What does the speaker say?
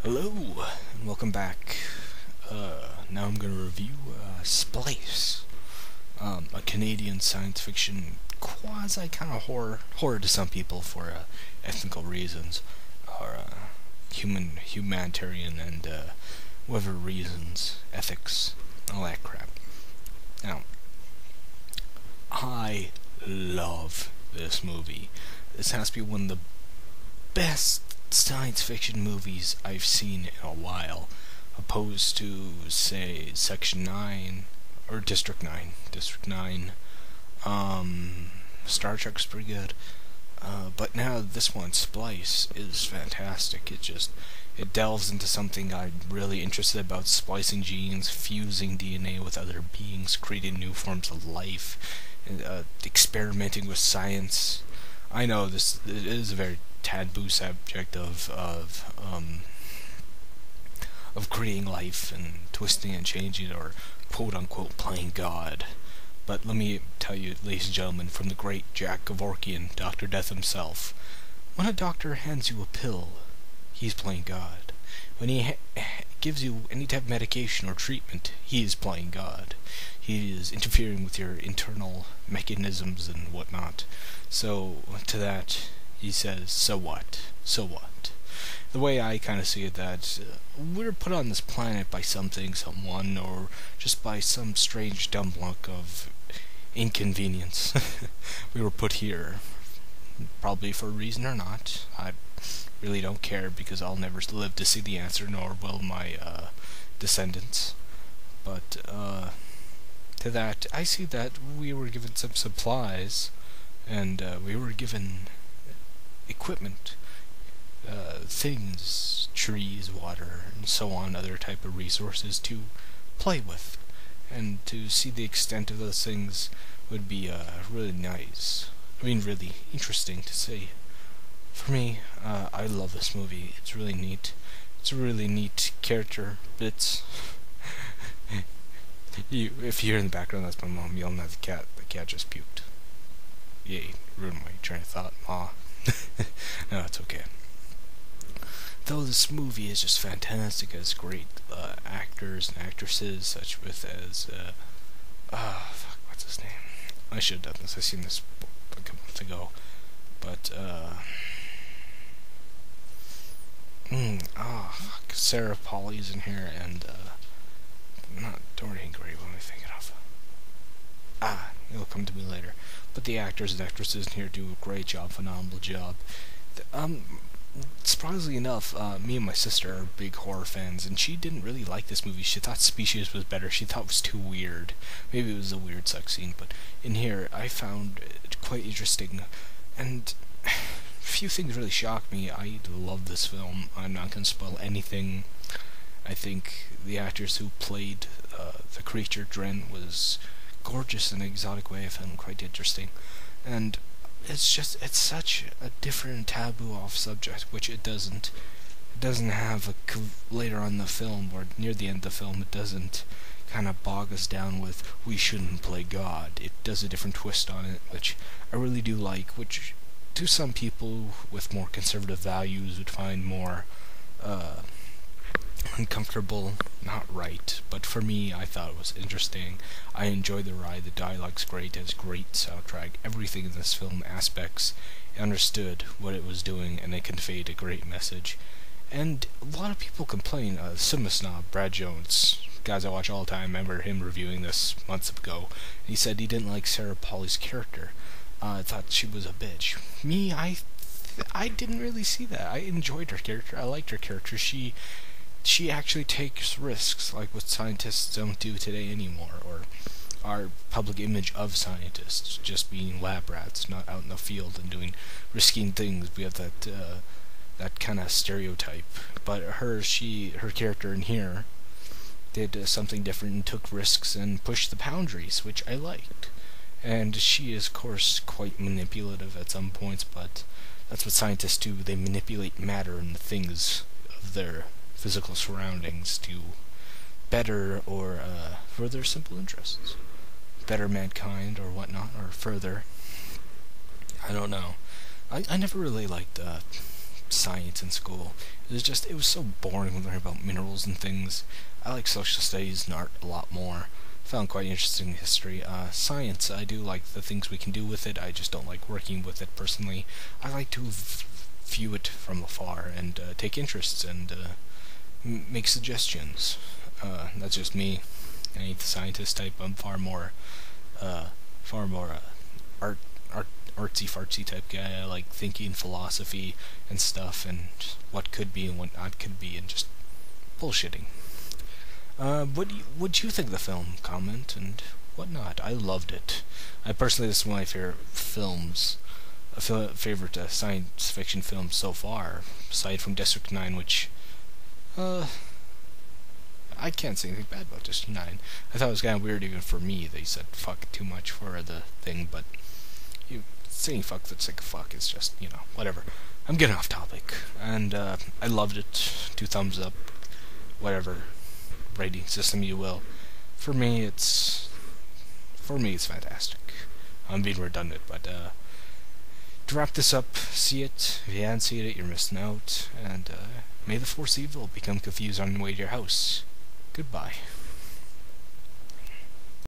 Hello, and welcome back. Now I'm going to review Splice, a Canadian science fiction quasi kind of horror to some people for ethnical reasons, or humanitarian and whatever reasons, ethics, all that crap. Now, I love this movie. This has to be one of the best science fiction movies I've seen in a while, opposed to, say, Section 9 or District 9. District 9. Star Trek's pretty good. But now this one, Splice, is fantastic. It delves into something I'm really interested about: splicing genes, fusing DNA with other beings, creating new forms of life, and, experimenting with science. I know this is a very taboo subject of creating life and twisting and changing it, or quote unquote playing God. But let me tell you, ladies and gentlemen, from the great Jack Kevorkian, Dr. Death himself, when a doctor hands you a pill, he's playing God. When he gives you any type of medication or treatment, he is playing God. He is interfering with your internal mechanisms and whatnot. So, to that, he says, so what? So what? The way I kind of see it, that we're put on this planet by something, someone, or just by some strange dumb luck of inconvenience. We were put here, probably for a reason or not. I really don't care, because I'll never live to see the answer, nor will my descendants. But to that, I see that we were given some supplies, and we were given equipment, things, trees, water, and so on, other type of resources to play with. And to see the extent of those things would be really nice. I mean, really interesting to see. For me, I love this movie. It's really neat. It's a really neat character bits. If you hear in the background, that's my mom yelling at the cat. The cat just puked. Yay, ruined my train of thought. Ma. No, it's okay. Though this movie is just fantastic, has great actors and actresses, such as fuck, what's his name? I should have done this. I seen this like a month ago, but fuck, Sarah Polly's in here, and not Dorian Gray. What am I thinking of? It'll come to me later. But the actors and actresses in here do a great job, phenomenal job. Surprisingly enough, me and my sister are big horror fans, and she didn't really like this movie. She thought Species was better. She thought it was too weird. Maybe it was a weird sex scene, but in here I found it quite interesting, and a few things really shocked me. I love this film. I'm not going to spoil anything. I think the actors who played the creature Dren was gorgeous in an exotic way. I found quite interesting, and it's such a different taboo off subject, which it doesn't have later on in the film, or near the end of the film. It doesn't kind of bog us down with we shouldn't play God. It does a different twist on it, which I really do like, which to some people with more conservative values would find more uncomfortable, not right, but for me, I thought it was interesting. I enjoyed the ride. The dialogue's great. It has great soundtrack. Everything in this film aspects understood what it was doing, and it conveyed a great message. And a lot of people complain. Cinema Snob Brad Jones, guys I watch all the time, remember him reviewing this months ago, and he said he didn't like Sarah Polly's character. Thought she was a bitch. Me, I didn't really see that. I enjoyed her character. I liked her character. She actually takes risks, like what scientists don't do today anymore, or our public image of scientists just being lab rats, not out in the field and doing risking things. We have that kind of stereotype. But her character in here did something different and took risks and pushed the boundaries, which I liked. And she is, of course, quite manipulative at some points, but that's what scientists do. They manipulate matter and the things of their physical surroundings to better or for their simple interests. Better mankind or whatnot, or further. I don't know. I never really liked science in school. It was so boring learning about minerals and things. I like social studies and art a lot more. Found quite interesting history. Science, I do like the things we can do with it. I just don't like working with it personally. I like to view it from afar and take interests and make suggestions. That's just me. I ain't the scientist type. I'm far more art, artsy fartsy type guy. I like thinking philosophy and stuff, and what could be and what not could be, and just bullshitting. What do you think of the film? Comment and whatnot. I loved it. This is one of my favorite films. Favorite science fiction films so far, aside from District 9, which I can't say anything bad about District 9. I thought it was kind of weird even for me. They said fuck too much for the thing, but saying fuck that's like fuck is just, whatever. I'm getting off topic. And I loved it. 2 thumbs up. Whatever rating system you will. For me it's fantastic. I'm being redundant, but to wrap this up, see it. If you haven't seen it, you're missing out. And may the force evil become confused on the way to your house. Goodbye.